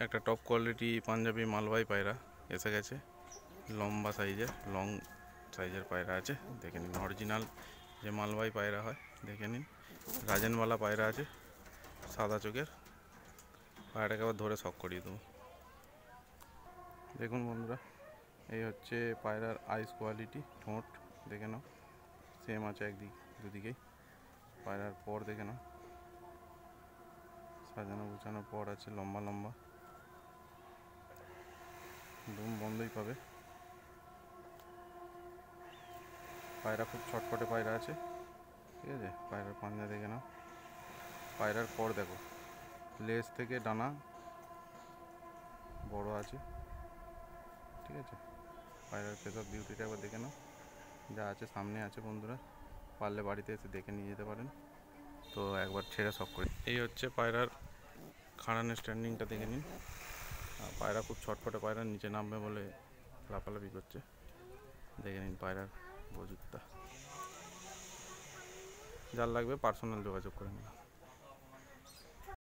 একটা top quality panjabi মালবাই পায়রা এসে গেছে। লম্বা সাইজের লং সাইজের পায়রা আছে, দেখে নিন। অরিজিনাল যে মালবাই পায়রা হয় দেখে নিন। রাজেনওয়ালা পায়রা আছে, সাদা চোখের। পায়রাটাকে আবার ধরে শক করিয়ে দেবো। দেখুন বন্ধুরা, এই হচ্ছে পায়রার আইস কোয়ালিটি। ঠোঁট দেখে নাও, সেম আছে একদিক দুদিকেই। পায়রার পর দেখে নাও, সাজানো গুছানো পর আছে, লম্বা লম্বা। দুম বন্ধই পাবে। পায়রা খুব ছটপটে পায়রা আছে, ঠিক আছে। পায়রার পাঞ্জা দেখে নাও, পায়রার পর দেখো, লেজ থেকে ডানা বড় আছে, ঠিক আছে। পায়রার ফেস অফ বিউটিটা একবার দেখে নাও, যা আছে সামনে আছে বন্ধুরা। পারলে বাড়িতে এসে দেখে নিয়ে যেতে পারেন। তো একবার ছেড়ে শখ করি। এই হচ্ছে পায়রার খাড়ানোর স্ট্যান্ডিংটা দেখে নিন। পায়রা খুব ছটফটে, পায়রা নিচে নামবে বলে লাফালাফি করছে, দেখে নিন পায়রার বজুতটা। যার লাগবে পার্সোনাল যোগাযোগ করে নিন।